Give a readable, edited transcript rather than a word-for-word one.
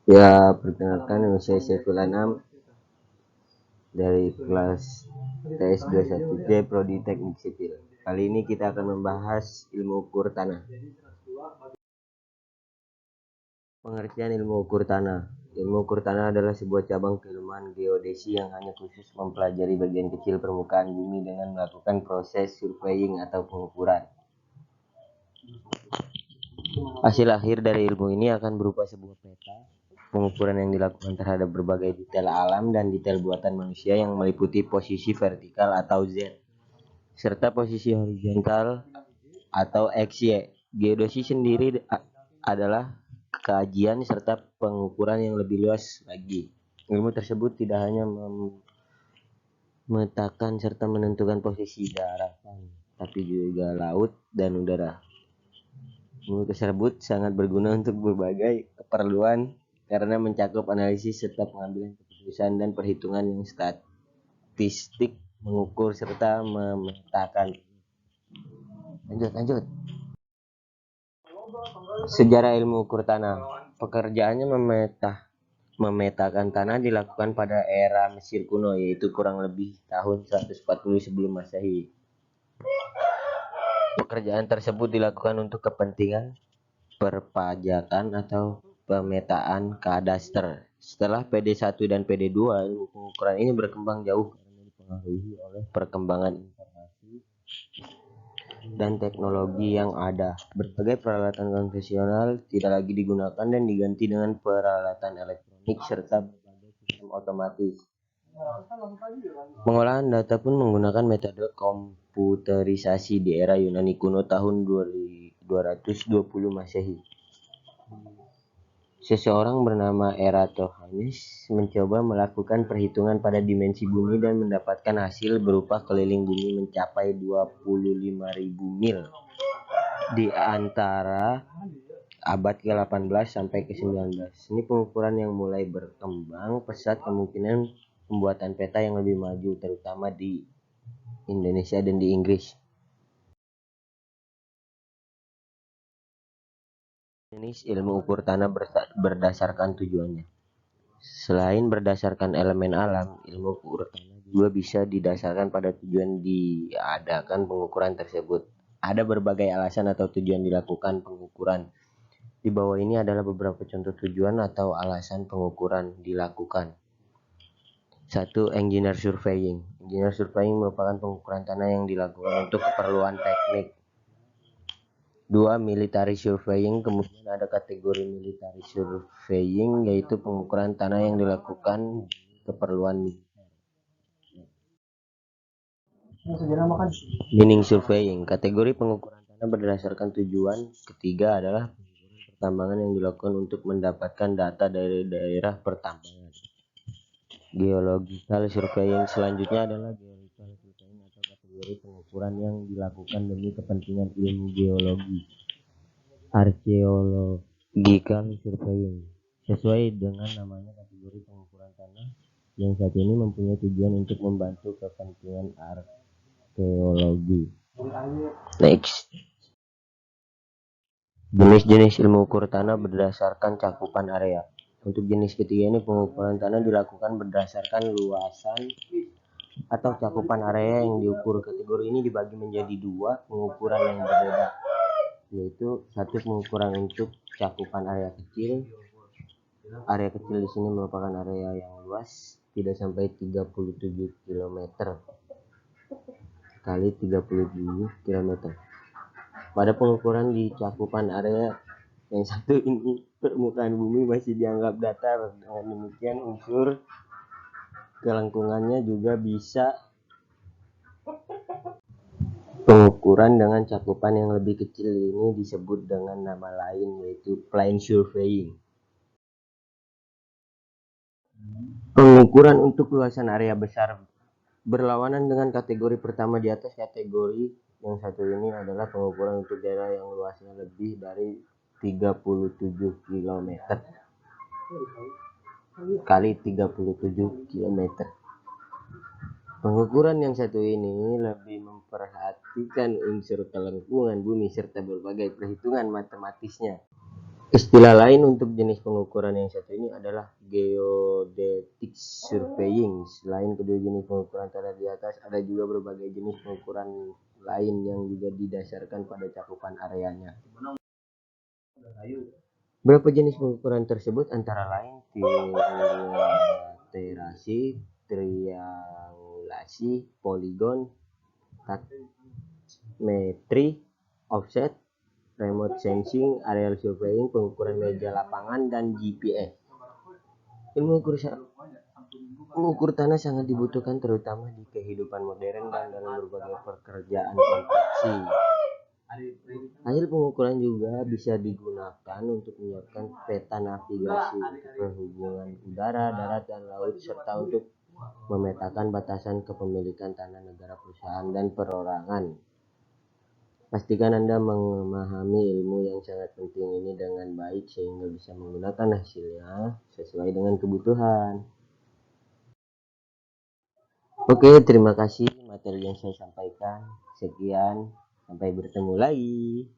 Ya, perkenalkan nama saya Saiful Anam dari kelas TS 21J Prodi Teknik Sipil. Kali ini kita akan membahas ilmu ukur tanah. Pengertian ilmu ukur tanah. Ilmu ukur tanah adalah sebuah cabang keilmuan geodesi yang hanya khusus mempelajari bagian kecil permukaan bumi dengan melakukan proses surveying atau pengukuran. Hasil akhir dari ilmu ini akan berupa sebuah peta pengukuran yang dilakukan terhadap berbagai detail alam dan detail buatan manusia yang meliputi posisi vertikal atau Z, serta posisi horizontal atau XY. Geodesi sendiri adalah kajian serta pengukuran yang lebih luas lagi. Ilmu tersebut tidak hanya memetakan serta menentukan posisi daratan, tapi juga laut dan udara. Ilmu tersebut sangat berguna untuk berbagai keperluan karena mencakup analisis serta pengambilan keputusan dan perhitungan yang statistik, mengukur serta memetakan. Lanjut. Sejarah ilmu ukur tanah. Pekerjaannya memetakan tanah dilakukan pada era Mesir kuno, yaitu kurang lebih tahun 140 sebelum Masehi. Pekerjaan tersebut dilakukan untuk kepentingan perpajakan atau pemetaan kadaster. Setelah PD1 dan PD2, ilmu pengukuran ini berkembang jauh karena dipengaruhi oleh perkembangan informasi dan teknologi yang ada. Berbagai peralatan konvensional tidak lagi digunakan dan diganti dengan peralatan elektronik serta berbagai sistem otomatis. Pengolahan data pun menggunakan metode komputerisasi di era Yunani kuno tahun 220 Masehi. Seseorang bernama Eratosthenes mencoba melakukan perhitungan pada dimensi bumi dan mendapatkan hasil berupa keliling bumi mencapai 25.000 mil di antara abad ke-18 sampai ke-19. Ini pengukuran yang mulai berkembang pesat kemungkinan pembuatan peta yang lebih maju, terutama di Indonesia dan di Inggris. Jenis ilmu ukur tanah berdasarkan tujuannya. Selain berdasarkan elemen alam, ilmu ukur tanah juga bisa didasarkan pada tujuan diadakan pengukuran tersebut. Ada berbagai alasan atau tujuan dilakukan pengukuran. Di bawah ini adalah beberapa contoh tujuan atau alasan pengukuran dilakukan. 1. Engineer surveying. Engineer surveying merupakan pengukuran tanah yang dilakukan untuk keperluan teknik. 2. Military surveying. Kemudian ada kategori military surveying, yaitu pengukuran tanah yang dilakukan keperluan militer. Mining surveying. Kategori pengukuran tanah berdasarkan tujuan. Ketiga adalah pengukuran pertambangan yang dilakukan untuk mendapatkan data dari daerah pertambangan. Geological surveying. Selanjutnya adalah geological surveying atau kategori pengukuran yang dilakukan demi kepentingan ilmu geologi. Archaeological surveying. Sesuai dengan namanya, kategori pengukuran tanah yang satu ini mempunyai tujuan untuk membantu kepentingan arkeologi. Next. Jenis-jenis ilmu ukur tanah berdasarkan cakupan area. Untuk jenis ketiga ini, pengukuran tanah dilakukan berdasarkan luasan atau cakupan area yang diukur. Kategori ini dibagi menjadi dua pengukuran yang berbeda, yaitu satu pengukuran untuk cakupan area kecil. Area kecil di sini merupakan area yang luas, tidak sampai 37 km kali 37 km. Pada pengukuran di cakupan area yang satu ini, permukaan bumi masih dianggap datar. Dengan demikian, unsur kelengkungannya juga bisa. Pengukuran dengan cakupan yang lebih kecil ini disebut dengan nama lain, yaitu plane surveying. Pengukuran untuk luasan area besar berlawanan dengan kategori pertama di atas. Kategori yang satu ini adalah pengukuran untuk daerah yang luasnya lebih dari 37 km kali 37 km. Pengukuran yang satu ini lebih memperhatikan unsur kelengkungan bumi serta berbagai perhitungan matematisnya. Istilah lain untuk jenis pengukuran yang satu ini adalah geodetic surveying. Selain kedua jenis pengukuran tadi di atas, ada juga berbagai jenis pengukuran lain yang juga didasarkan pada cakupan areanya. Beberapa jenis pengukuran tersebut antara lain trilaterasi, triangulasi, poligon, tatmetri, offset, remote sensing, aerial surveying, pengukuran meja lapangan, dan GPS. Ilmu mengukur tanah sangat dibutuhkan terutama di kehidupan modern dan dalam berbagai pekerjaan konstruksi. Hasil pengukuran juga bisa digunakan untuk menyiapkan peta navigasi untuk perhubungan udara, darat, dan laut, serta untuk memetakan batasan kepemilikan tanah negara, perusahaan, dan perorangan. Pastikan Anda memahami ilmu yang sangat penting ini dengan baik sehingga bisa menggunakan hasilnya sesuai dengan kebutuhan. Oke, terima kasih materi yang saya sampaikan. Sekian, sampai bertemu lagi.